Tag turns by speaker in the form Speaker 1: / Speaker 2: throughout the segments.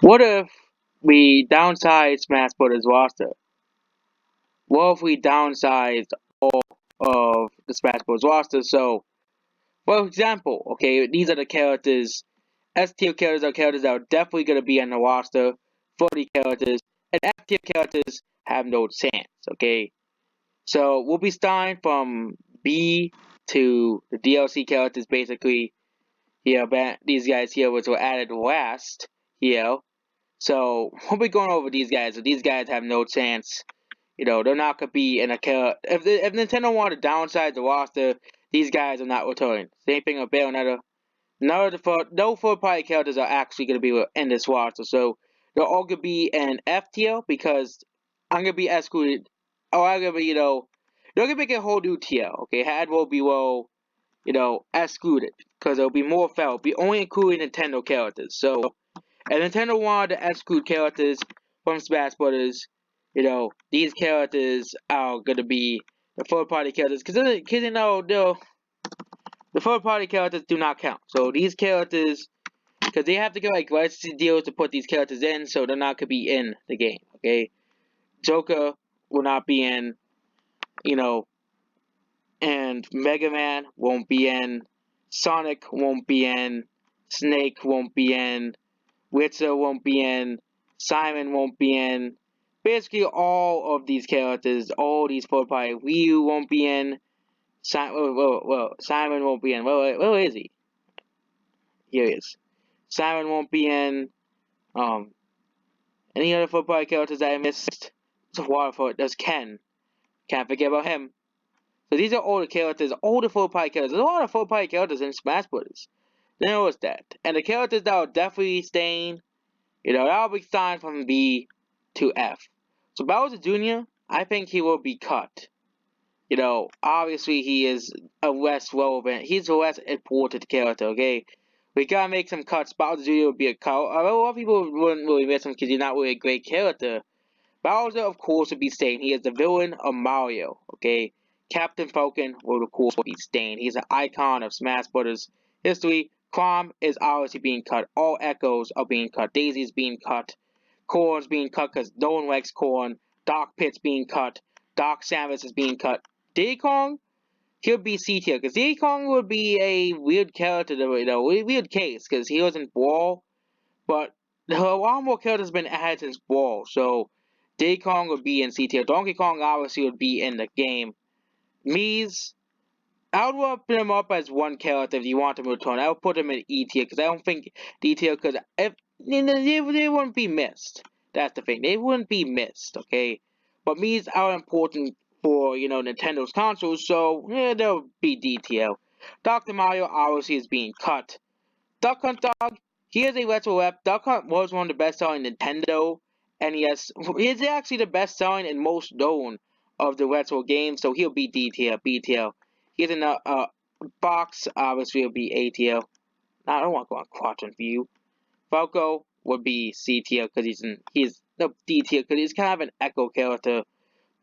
Speaker 1: What if we downsize Smash Brothers roster? What if we downsized all of the Smash Bros. Roster? So, for example, okay, these are the characters. S tier characters are characters that are definitely going to be on the roster. 40 characters. And F tier characters have no chance, okay? So, we'll be starting from B to the DLC characters, basically. Here, these guys here, which were added last here. So, we'll be going over these guys. So, these guys have no chance. They're not gonna be in a character. If Nintendo wanted to downsize the roster, these guys are not returning. Same thing with Bayonetta. No third party characters are actually gonna be in this roster, so they're all gonna be in F tier because I'm gonna be excluded. Or I'm gonna be, they're gonna make a whole new tier. Okay, Had will be excluded because it'll be more fair. It'll be only including Nintendo characters. So and Nintendo wanted to exclude characters from Smash Brothers. These characters are gonna be the third party characters because the third party characters do not count. So these characters, because they have to get like licensing deals to put these characters in, so they're not gonna be in the game. Okay, Joker will not be in. You know, and Mega Man won't be in. Sonic won't be in. Snake won't be in. Witcher won't be in, Simon won't be in. Basically, all of these characters, all these third party, Ryu won't be in. Simon won't be in. Where is he? Here he is. Simon won't be in. Um, any other third party characters that I missed? It's Waterford. There's Ken. Can't forget about him. So these are all the characters, all the third party characters. There's a lot of third party characters in Smash Bros. Notice that. And the characters that are definitely staying, that'll be signed from B to F. So Bowser Jr., I think he will be cut. Obviously he is a less relevant, he's a less important character, okay? We gotta make some cuts. Bowser Jr. would be a cut. A lot of people wouldn't really miss him because he's not really a great character. Bowser, of course, would be staying. He is the villain of Mario, okay? Captain Falcon will, of course, be staying. He's an icon of Smash Brothers history. Chrom is obviously being cut. All Echoes are being cut. Daisy's being cut. Corn's being cut because no one likes Corn. Doc Pit's being cut. Doc Samus is being cut. Diddy Kong, he'll be C tier because Diddy Kong would be a weird character, weird case because he was in Brawl, but a lot more characters have been added since Brawl, so Diddy Kong would be in C tier. Donkey Kong obviously would be in the game. Mii's, I would put him up as one character if you want him to return. I would put him in E tier because I don't think D tier because if they wouldn't be missed. That's the thing. They wouldn't be missed, okay? But Mii's are important for Nintendo's consoles, so yeah, they'll be D tier. Dr. Mario obviously is being cut. Duck Hunt Dog, he is a retro rep. Duck Hunt was one of the best selling Nintendo NES. He's actually the best selling and most known of the retro games, so he'll be D tier, B tier. He's in a box, obviously will be A tier. I don't want to go on quadrant view. Falco would be C tier because he's no D tier because he's kind of an echo character,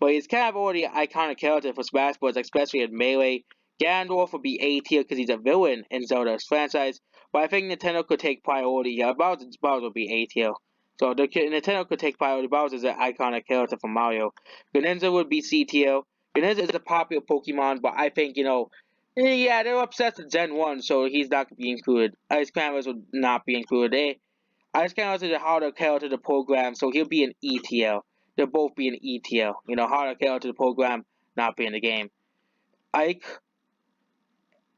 Speaker 1: but he's kind of already an iconic character for Smash Bros, especially in Melee. Ganondorf would be A tier because he's a villain in Zelda's franchise, but I think Nintendo could take priority. Yeah, Bowser would be A tier. So Nintendo could take priority. Bowser is an iconic character for Mario. Greninja would be C tier. Greninja is a popular Pokemon, but I think, yeah, they're obsessed with Gen 1, so he's not going to be included. Ice Climbers would not be included. Ice Climbers is a harder character to program, so he'll be an E tier. They'll both be an E tier. Harder character to program, not be in the game. Ike,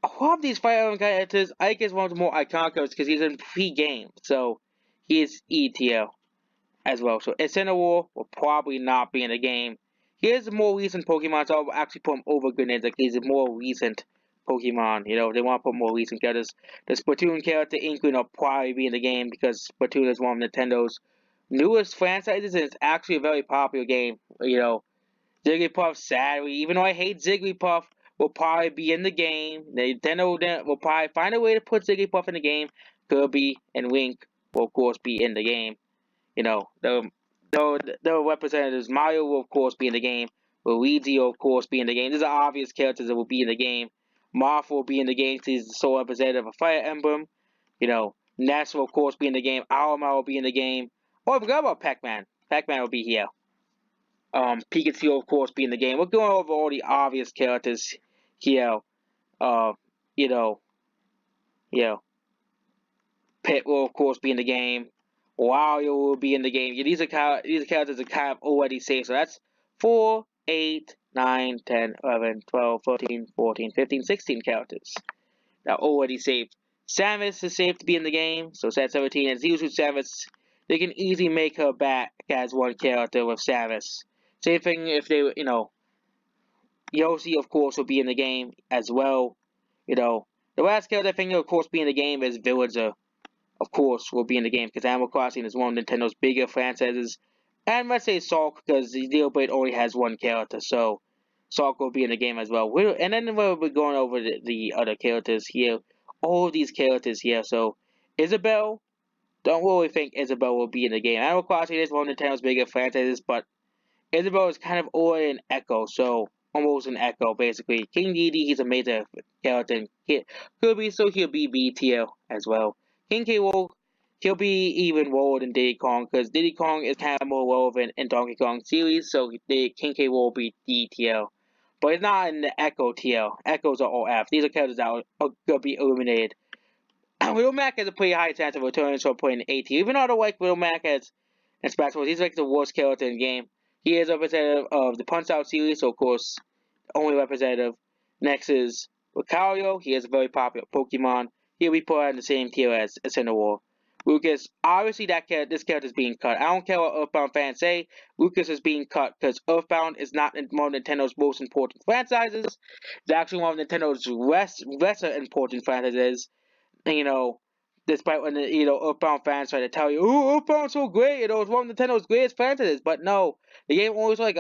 Speaker 1: a lot of these Fire Emblem characters, Ike is one of the more iconic characters because he's in pre-game, so he is E tier as well. So Incineroar will probably not be in the game. He is a more recent Pokemon, so I'll actually put him over Greninja. He's a more recent Pokemon. They want to put more recent characters. The Splatoon character Inkling will probably be in the game because Splatoon is one of Nintendo's newest franchises and it's actually a very popular game. Jigglypuff, sadly, even though I hate Jigglypuff, will probably be in the game. Nintendo will probably find a way to put Jigglypuff in the game. Kirby and Link will, of course, be in the game. The representatives, Mario will, of course, be in the game. Luigi will, of course, be in the game. These are obvious characters that will be in the game. Marth will be in the game because he's the sole representative of Fire Emblem. Ness will, of course, be in the game. Owlman will be in the game. Oh, I forgot about Pac-Man. Pac-Man will be here. Pikachu, of course, be in the game. We're going over all the obvious characters here. Uh, you know, you know, Pit will, of course, be in the game. Wario will be in the game. Yeah, these are characters that kind of already safe. So that's 4, 8, 9, 10, 11, 12, 13, 14, 15, 16 characters that are already saved. Samus is safe to be in the game, so that's 17. And Zero Suit Samus, they can easily make her back as one character with Samus. Same thing if they, Yoshi, of course, will be in the game as well. The last character I think will, of course, be in the game is Villager. Of course, will be in the game because Animal Crossing is one of Nintendo's bigger franchises. And let's say Sulk because the Xenoblade only has one character, so Sulk will be in the game as well. And then we'll be going over the other characters here. All of these characters here. So Isabelle, don't really think Isabelle will be in the game. Animal Crossing is one of Nintendo's bigger franchises, but Isabelle is kind of already an Echo, so almost an Echo basically. King Dedede, he's a major character. Kirby, so he'll be B tier as well. King K. Rool, he'll be even lower than Diddy Kong because Diddy Kong is kind of more relevant in Donkey Kong series, so King K. Rool will be D tier. But it's not in the Echo tier. Echoes are all F. These are characters that are going to be eliminated. Widow Mac has a pretty high chance of returning, so I'm putting A tier. Even though I don't like Widow Mac as in Smash Bros. He's like the worst character in the game. He is a representative of the Punch Out series, so of course, only representative. Next is Lucario. He is a very popular Pokemon. He'll be put in the same tier as Cinnamorough. Lucas, obviously this character is being cut. I don't care what Earthbound fans say. Lucas is being cut because Earthbound is not one of Nintendo's most important franchises. It's actually one of Nintendo's lesser important franchises. And, despite when Earthbound fans try to tell you, "Oh, Earthbound's so great, it's one of Nintendo's greatest franchises," but no, the game only sold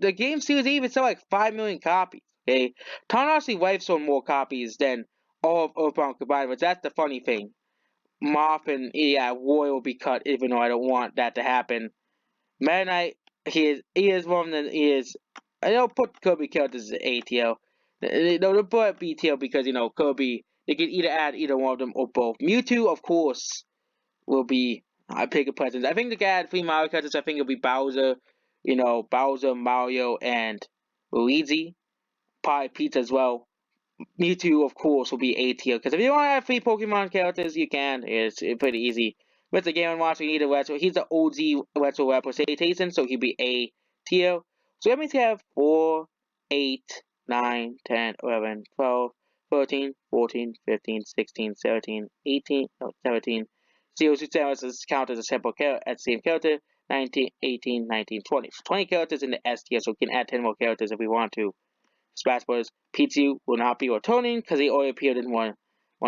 Speaker 1: the game series even sold like 5 million copies. Okay, Tanahashi Life sold more copies than all of Earthbound combined, but that's the funny thing. Moth and Roy will be cut, even though I don't want that to happen. Meta Knight, he is one of the I don't put Kirby characters as ATL. They'll put BTL because Kirby. They can either add either one of them or both. Mewtwo, of course, will be I pick a presence. I think they can add 3 Mario characters. I think it'll be Bowser, Bowser, Mario, and Luigi. Probably Peach as well. Mewtwo, of course, will be A tier. Because if you want to have 3 Pokemon characters, you can. It's pretty easy. Mr. Game & Watch, we need a retro. He's the OG retro representation, so he'll be A tier. So that means we have 4, 8, 9, 10, 11, 12, 13, 14, 15, 16, 17, 18, no, 17. 0 to 7 is counted as a simple at same character. 19, 18, 19, 20. So 20 characters in the S tier, so we can add 10 more characters if we want to. Smash Bros. Pichu will not be returning because he already appeared in one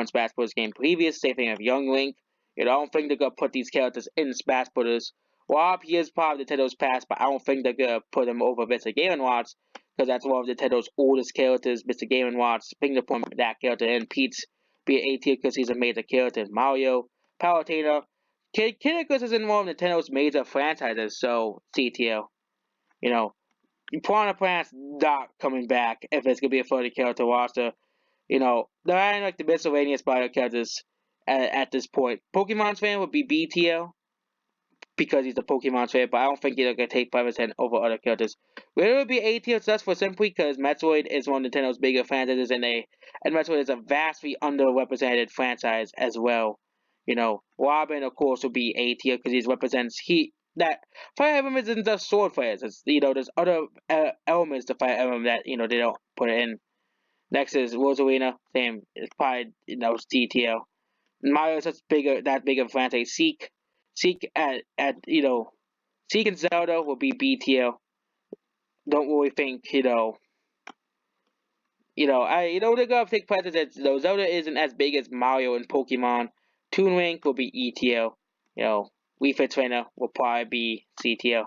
Speaker 1: Smash Bros. Game previous. Same thing of Young Link. I don't think they're gonna put these characters in Smash Bros. Rob, he is part of Nintendo's past, but I don't think they're gonna put him over Mr. Game & Watch because that's one of Nintendo's oldest characters. Mr. Game & Watch, I think they put that character in. Peach be an A tier because he's a major character. Mario, Palutena, Kid Icarus is in one of Nintendo's major franchises, so C tier. You know, Piranha Plant's not coming back if it's gonna be a 30 character roster. There ain't like the miscellaneous bio characters at this point. Pokemon's fan would be B tier because he's a Pokemon fan, but I don't think he's gonna take 5% over other characters. Will it be A tier just for simply because Metroid is one of Nintendo's bigger franchises and Metroid is a vastly underrepresented franchise as well. Robin of course will be A tier because that Fire Emblem isn't just sword fighters. There's other elements to Fire Emblem that they don't put it in. Next is Rosalina, same. It's probably C tier. Mario is such that big of a franchise. Seek Seek and Zelda will be B tier. Don't really think they're gonna take precedence. Though Zelda isn't as big as Mario and Pokemon. Toon Link will be E tier. Wii Fit Trainer will probably be C tier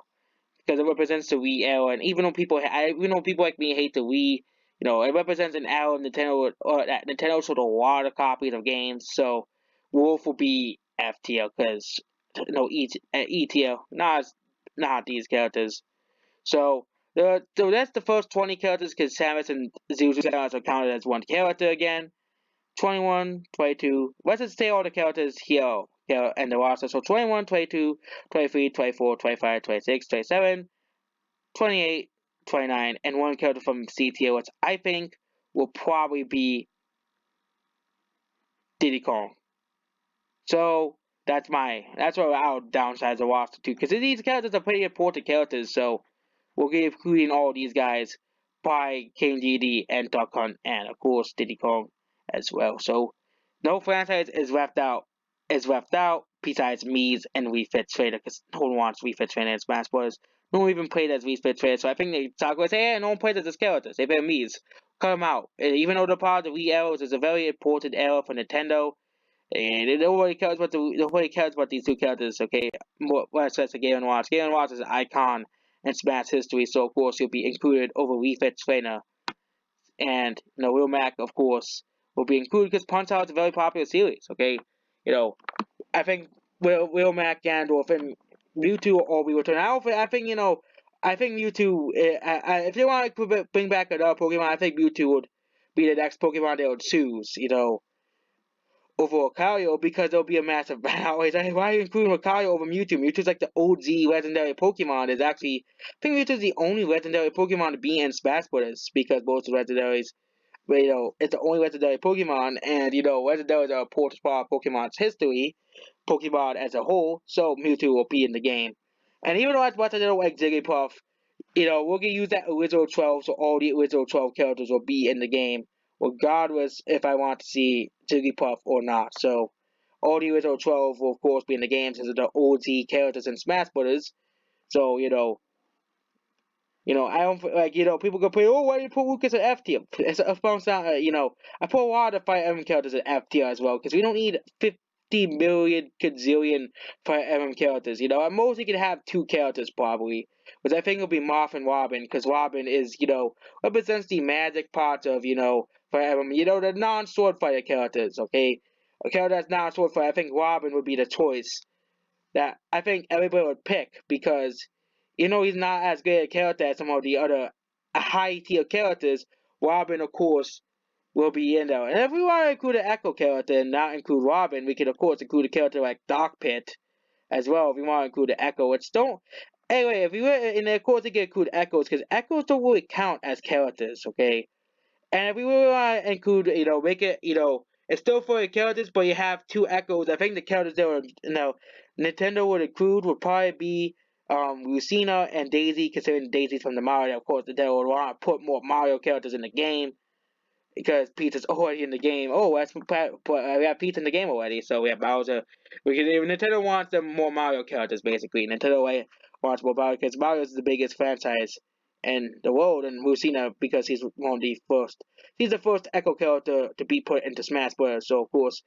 Speaker 1: because it represents the Wii era. And even though people like me hate the Wii, it represents an era of Nintendo that Nintendo sold a lot of copies of games. So Wolf will be F tier because E tier, not these characters. So that's the first 20 characters because Samus and Zeus are counted as one character again. 21, 22. Let's just say all the characters here and the roster. So 21, 22, 23, 24, 25, 26, 27, 28, 29, and one character from C tier, which I think will probably be Diddy Kong. So that's what I'll downsize the roster to, because these characters are pretty important characters. So we'll be including all these guys by King GD and Duck Hunt, and of course Diddy Kong as well. So no franchise is left out besides Mii's and Wii Fit Trader, because no one wants Wii Fit Trader in Smash Bros. No one even played as Wii Fit Trader, so I think they talk about say, hey, no one plays as this characters. They better Mii's. Cut them out. And even though the part of the Wii arrows is a very important era for Nintendo, and nobody cares about these two characters, okay? What's that's a Galen Watts. Galen Watts is an icon in Smash history, so of course he'll be included over Wii Fit Trainer. And Will Mac, of course, will be included because Punch Out is a very popular series, okay? I think Will Mac, Gandalf, and Mewtwo will all be returned. I think Mewtwo. If they want to bring back another Pokemon, I think Mewtwo would be the next Pokemon they would choose. Over Lucario, because there'll be a massive battle. Why are you including Lucario over Mewtwo? Mewtwo's like the OG legendary Pokemon. I think Mewtwo's the only legendary Pokemon to be in Smash Bros. Because most of the legendaries, but, it's the only legendary Pokemon, and legendaries are a important part of Pokemon's history, Pokemon as a whole. So Mewtwo will be in the game. And even though I watch a little like Jigglypuff, we're gonna use that original 12, so all the original 12 characters will be in the game, regardless if I want to see Jigglypuff or not. So all the original 12 will of course be in the game since they're the OG characters in Smash Brothers. So I don't like people go play. Oh, why do you put Lucas at F tier? It's a phone sound. I put a lot of Fire Emblem characters at F tier as well because we don't need 50 million gazillion Fire Emblem characters. At most we could have two characters probably, which I think will be Moth and Robin, because Robin is represents the magic part of Fire Emblem. The non-sword fighter characters. Okay, a character that's non-sword fighter. I think Robin would be the choice that I think everybody would pick because he's not as good a character as some of the other high tier characters. Robin, of course, will be in there. And if we want to include an Echo character and not include Robin, we could of course include a character like Dark Pit as well if we want to include the Echo. Which don't anyway, if we were and of course they can include Echoes because Echoes don't really count as characters, okay? And if we really want to include, make it, it's still for the characters, but you have two Echoes. I think the characters that were, Nintendo would include would probably be Lucina and Daisy, considering Daisy's from the Mario. Of course, they would want to put more Mario characters in the game because Peach's already in the game. Oh, we have Peach in the game already, so we have Bowser. Nintendo wants them more Mario characters, basically. Nintendo wants more Mario because Mario is the biggest franchise in the world, and Lucina because he's one of the first. He's the first Echo character to be put into Smash Bros. So of course,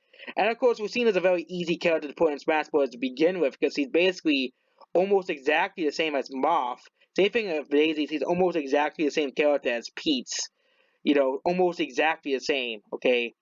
Speaker 1: Lucina is a very easy character to put in Smash Bros. To begin with because he's basically almost exactly the same as Moth. Same thing with Daisy. He's almost exactly the same character as Peach, almost exactly the same, okay?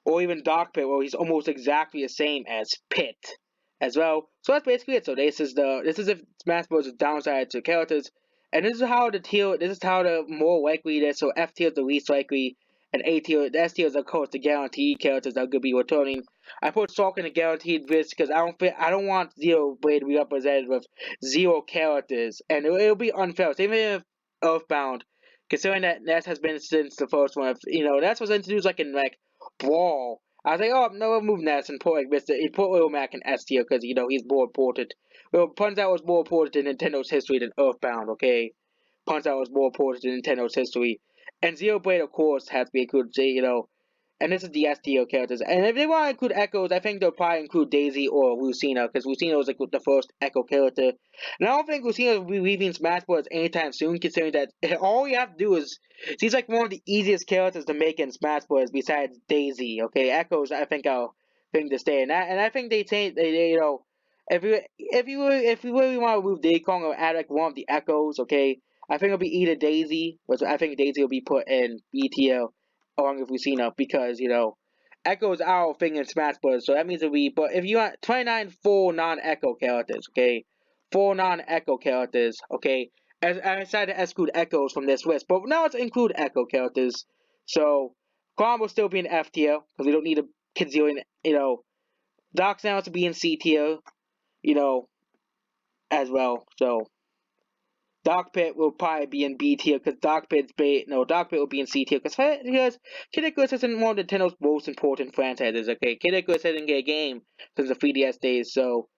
Speaker 1: Or even Dark Pit, where he's almost exactly the same as Pit as well. So that's basically it. So this is if Smash Bros. Downside to characters, and this is how the more likely it is. So F tier is the least likely, and the S tier is of course the guaranteed characters that could be returning. I put Stalk in the guaranteed list because I don't want Zero Blade to be represented with zero characters, and it'll be unfair. So even if Earthbound, considering that has been since the first one, that was introduced like in Brawl. I was like, oh, no, move Ness and put he put Lil Mac in S tier because he's more important. Well, Punch Out was more important in Nintendo's history than Earthbound. Okay, Punch Out was more important in Nintendo's history, and Zero Blade, of course, has to be included. And this is the STO characters. And if they want to include Echoes, I think they'll probably include Daisy or Lucina, because Lucina was like the first Echo character. And I don't think Lucina will be leaving Smash Bros. Anytime soon, considering that all you have to do is she's like one of the easiest characters to make in Smash Bros. Besides Daisy. Okay, Echoes, I think I'll think to stay. And I think they if you really want to move Diddy Kong or add like one of the Echoes, okay, I think it'll be either Daisy, but I think Daisy will be put in BTL along with Lucina because Echo is our thing in Smash Bros. So that means it'll be. But if you want 29 full non-Echo characters, okay, full non-Echo characters, okay. As I decided to exclude Echoes from this list, but now let's include Echo characters. So, of Prom will still be in F tier because we don't need a Kid Zero in, Dark Sounds to be in C tier, as well. So Dark Pit will probably be in B tier because Dark Pit will be in C tier because Kid Icarus isn't one of Nintendo's most important franchises. Okay, Kid Icarus hasn't get a game since the 3DS days, so.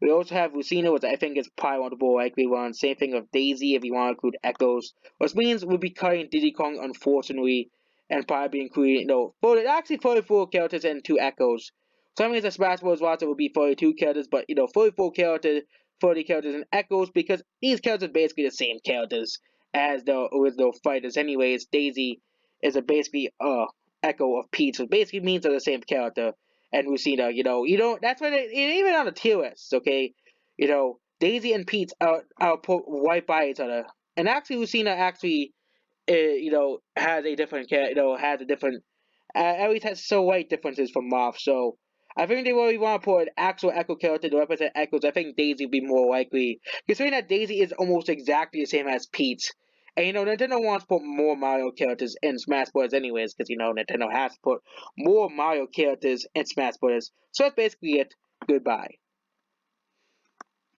Speaker 1: We also have Lucina, which I think is probably one of the more likely ones. Same thing with Daisy if you want to include Echoes. Which means we'll be cutting Diddy Kong, unfortunately, and probably be including, 34 characters and 2 Echoes. So that means the Smash Bros. Roster will be 42 characters, but, 44 characters, 40 characters and Echoes, because these characters are basically the same characters as the original fighters. Anyways, Daisy is basically echo of Peach, which basically means they're the same character and Lucina, that's why even on the tier list, okay, Daisy and Pete are put right by each other, and actually Lucina actually, has a different, has a different, at least has slight differences from Moth, so I think they really want to put an actual Echo character to represent Echoes. I think Daisy would be more likely, considering that Daisy is almost exactly the same as Pete. And Nintendo wants to put more Mario characters in Smash Bros. Anyways, because Nintendo has to put more Mario characters in Smash Bros. So that's basically it. Goodbye.